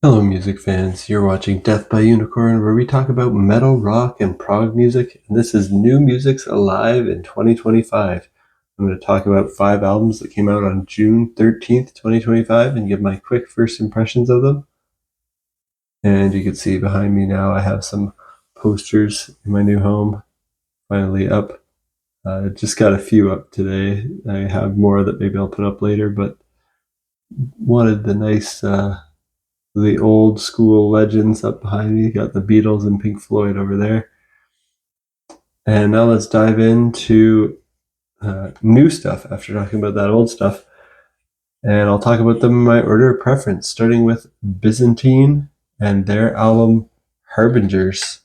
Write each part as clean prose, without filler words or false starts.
Hello music fans, you're watching Death by Unicorn, where we talk about metal, rock, and prog music, and this is New Music's Alive in 2025. I'm going to talk about 5 albums that came out on June 13th, 2025, and give my quick first impressions of them. And you can see behind me now I have some posters in my new home, finally up. Just got a few up today. I have more that maybe I'll put up later, but wanted the nice the old school legends up behind me. Got the Beatles and Pink Floyd over there. And now let's dive into new stuff after talking about that old stuff. And I'll talk about them in my order of preference, starting with Byzantine and their album Harbingers.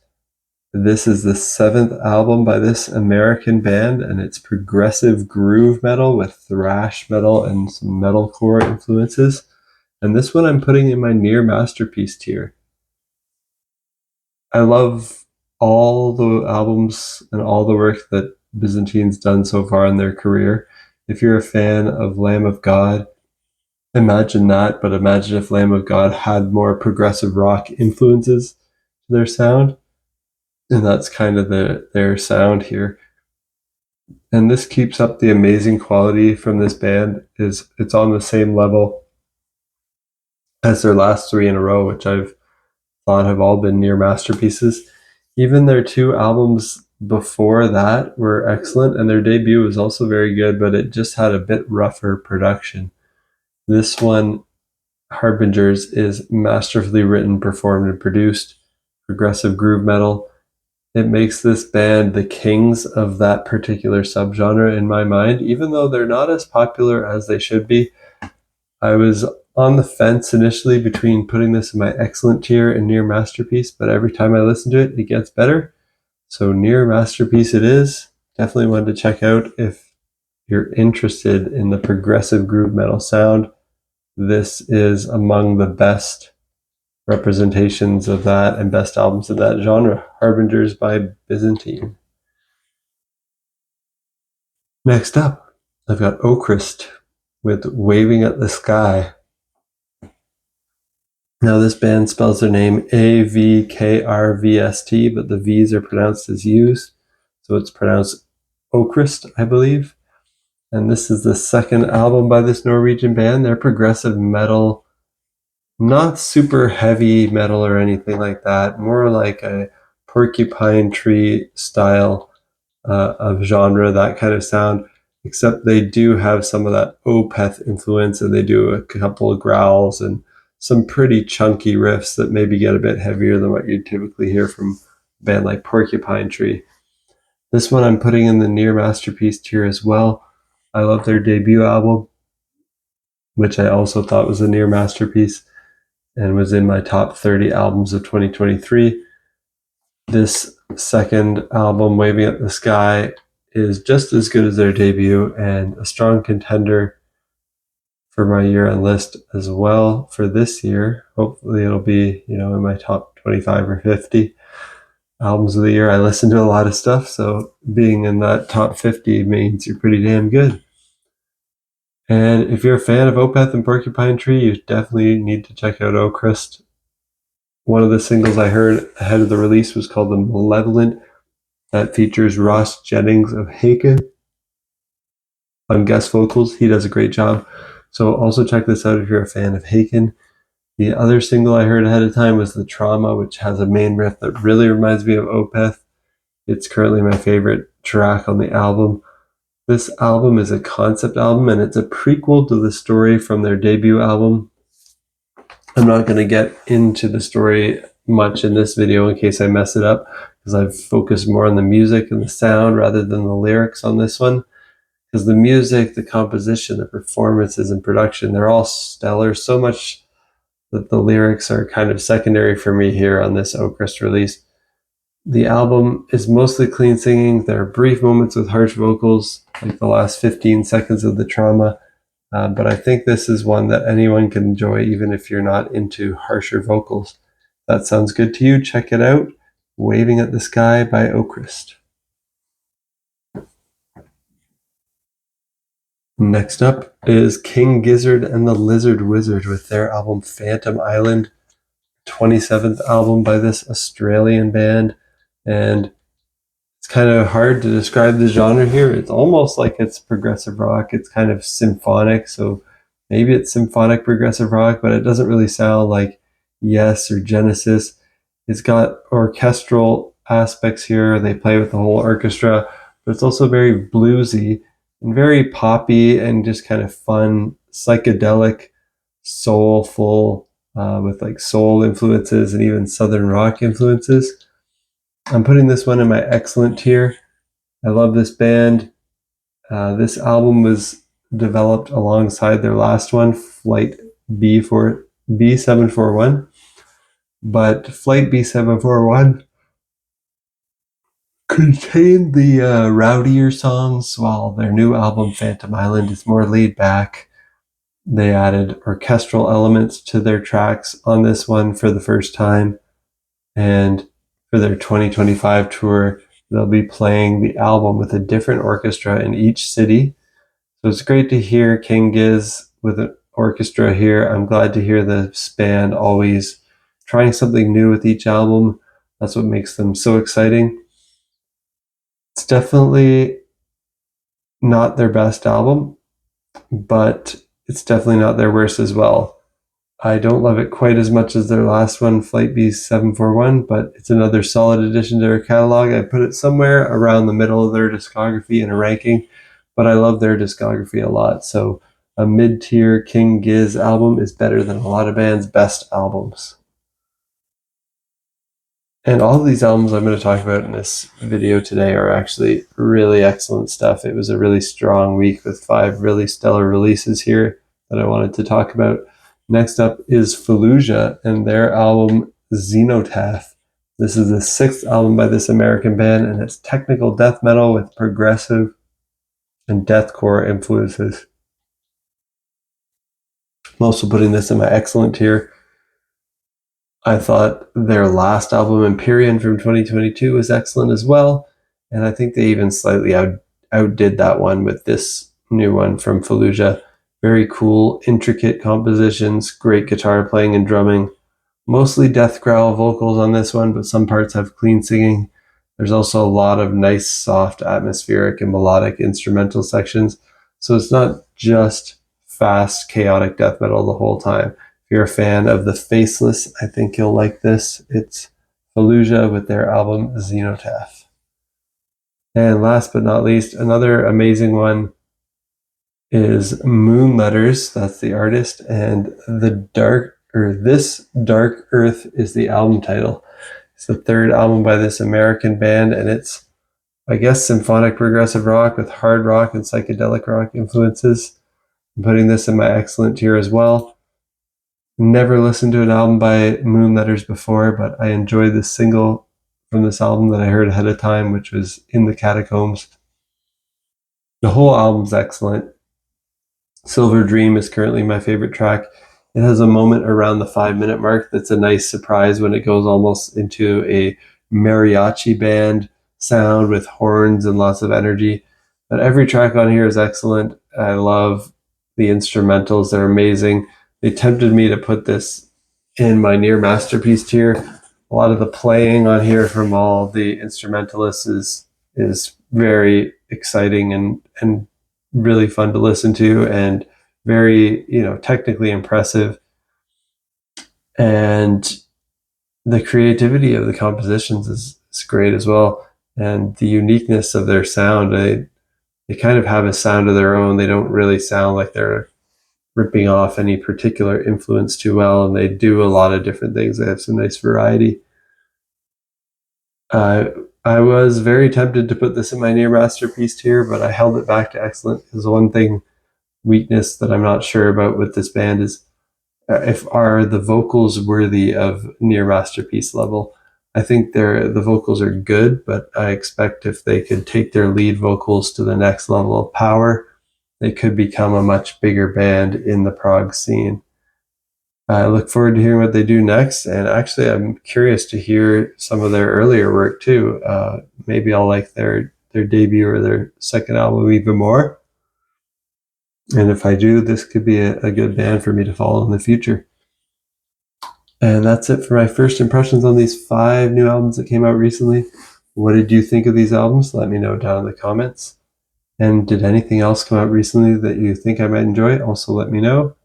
This is the 7th album by this American band, and it's progressive groove metal with thrash metal and some metalcore influences. And this one I'm putting in my near masterpiece tier. I love all the albums and all the work that Byzantine's done so far in their career. If you're a fan of Lamb of God, imagine that, but imagine if Lamb of God had more progressive rock influences to their sound. And that's kind of their sound here. And this keeps up the amazing quality from this band. It's on the same level as their last 3 in a row, which I've thought have all been near masterpieces. Even their 2 albums before that were excellent, and their debut was also very good, but it just had a bit rougher production. This one, Harbingers, is masterfully written, performed, and produced. Progressive groove metal. It makes this band the kings of that particular subgenre in my mind, even though they're not as popular as they should be. I was on the fence initially between putting this in my excellent tier and near masterpiece, but every time I listen to it, it gets better. So near masterpiece it is. Definitely one to check out if you're interested in the progressive groove metal sound. This is among the best representations of that and best albums of that genre. Harbingers by Byzantine. Next up, I've got Okrist with Waving at the Sky. Now this band spells their name AVKRVST, but the V's are pronounced as U's. So it's pronounced Okrist, I believe. And this is the 2nd album by this Norwegian band. They're progressive metal, not super heavy metal or anything like that, more like a Porcupine Tree style of genre, that kind of sound, except they do have some of that Opeth influence, and they do a couple of growls and some pretty chunky riffs that maybe get a bit heavier than what you'd typically hear from a band like Porcupine Tree. This one I'm putting in the near masterpiece tier as well. I love their debut album, which I also thought was a near masterpiece and was in my top 30 albums of 2023. This 2nd album, Waving at the Sky, is just as good as their debut and a strong contender for my year-end list as well for this year. Hopefully it'll be, in my top 25 or 50 albums of the year. I listen to a lot of stuff, so being in that top 50 means you're pretty damn good. And if you're a fan of Opeth and Porcupine Tree, you definitely need to check out Okrist. One of the singles I heard ahead of the release was called The Malevolent. That features Ross Jennings of Haken on guest vocals. He does a great job. So also check this out if you're a fan of Haken. The other single I heard ahead of time was The Trauma, which has a main riff that really reminds me of Opeth. It's currently my favorite track on the album. This album is a concept album, and it's a prequel to the story from their debut album. I'm not going to get into the story much in this video in case I mess it up, because I've focused more on the music and the sound rather than the lyrics on this one. Because the music, the composition, the performances, and production, they're all stellar, so much that the lyrics are kind of secondary for me here on this Okrist release. The album is mostly clean singing. There are brief moments with harsh vocals, like the last 15 seconds of The Trauma, but I think this is one that anyone can enjoy, even if you're not into harsher vocals. That sounds good to you, check it out. Waving at the Sky by Okrist. Next up is King Gizzard and the Lizard Wizard with their album Phantom Island. 27th album by this Australian band, and it's kind of hard to describe the genre here. It's almost like it's progressive rock. It's kind of symphonic, so maybe it's symphonic progressive rock, but it doesn't really sound like Yes or Genesis. It's got orchestral aspects here. They play with the whole orchestra, but it's also very bluesy and very poppy and just kind of fun, psychedelic, soulful, with like soul influences and even southern rock influences. I'm putting this one in my excellent tier. I love this band. This album was developed alongside their last one, Flight B741. But Flight B741 contained the rowdier songs, while their new album, Phantom Island, is more laid back. They added orchestral elements to their tracks on this one for the first time. And for their 2025 tour, they'll be playing the album with a different orchestra in each city. So it's great to hear King Giz with an orchestra here. I'm glad to hear this band always trying something new with each album. That's what makes them so exciting. It's definitely not their best album, but it's definitely not their worst as well. I don't love it quite as much as their last one, Flight B741, but it's another solid addition to their catalog. I put it somewhere around the middle of their discography in a ranking, but I love their discography a lot. So a mid-tier King Giz album is better than a lot of bands' best albums. And all of these albums I'm going to talk about in this video today are actually really excellent stuff. It was a really strong week with 5 really stellar releases here that I wanted to talk about. Next up is Fallujah and their album Xenotaph. This is the 6th album by this American band, and it's technical death metal with progressive and deathcore influences. I'm also putting this in my excellent tier. I thought their last album, Empyrean from 2022, was excellent as well, and I think they even slightly outdid that one with this new one from Fallujah. Very cool, intricate compositions, great guitar playing and drumming. Mostly death growl vocals on this one, but some parts have clean singing. There's also a lot of nice, soft, atmospheric and melodic instrumental sections. So it's not just fast, chaotic death metal the whole time. If you're a fan of The Faceless, I think you'll like this. It's Fallujah with their album Xenotaph. And last but not least, another amazing one is Moonletters, that's the artist, and This Dark Earth is the album title. It's the 3rd album by this American band, and it's, I guess, symphonic progressive rock with hard rock and psychedelic rock influences. I'm putting this in my excellent tier as well. Never listened to an album by Moonletters before, but I enjoyed this single from this album that I heard ahead of time, which was In the Catacombs. The whole album's excellent. Silver Dream is currently my favorite track. It has a moment around the 5-minute mark that's a nice surprise when it goes almost into a mariachi band sound with horns and lots of energy. But every track on here is excellent. I love the instrumentals. They're amazing. They tempted me to put this in my near masterpiece tier. A lot of the playing on here from all the instrumentalists is very exciting and really fun to listen to, and very, technically impressive. And the creativity of the compositions is great as well. And the uniqueness of their sound, they kind of have a sound of their own. They don't really sound like they're ripping off any particular influence too well, and they do a lot of different things. They have some nice variety. I was very tempted to put this in my near masterpiece tier, but I held it back to excellent, because one weakness that I'm not sure about with this band is if are the vocals worthy of near masterpiece level. I think the vocals are good, but I expect if they could take their lead vocals to the next level of power, they could become a much bigger band in the prog scene. I look forward to hearing what they do next, and actually I'm curious to hear some of their earlier work too. Maybe I'll like their debut or their second album even more. And if I do, this could be a good band for me to follow in the future. And that's it for my first impressions on these 5 new albums that came out recently. What did you think of these albums? Let me know down in the comments. And did anything else come out recently that you think I might enjoy? Also let me know.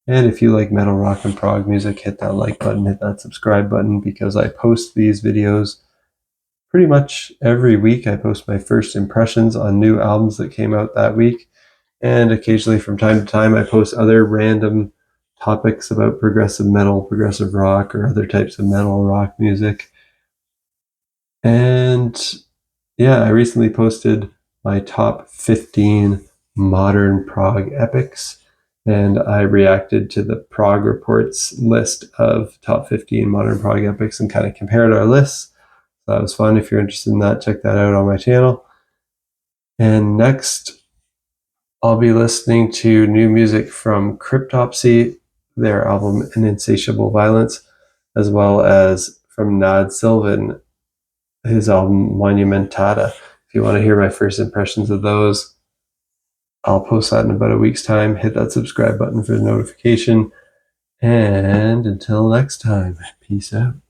And if you like metal, rock, and prog music, hit that like button, hit that subscribe button, because I post these videos pretty much every week. I post my first impressions on new albums that came out that week. And occasionally from time to time, I post other random topics about progressive metal, progressive rock, or other types of metal rock music. And yeah, I recently posted my top 15 modern prog epics, and I reacted to the Prog Report's list of top 15 modern prog epics and kind of compared our lists. So that was fun. If you're interested in that, check that out on my channel. And next, I'll be listening to new music from Cryptopsy, their album An Insatiable Violence, as well as from Nad Sylvan, his album Monumentata. If you want to hear my first impressions of those, I'll post that in about a week's time. Hit that subscribe button for the notification. And until next time, peace out.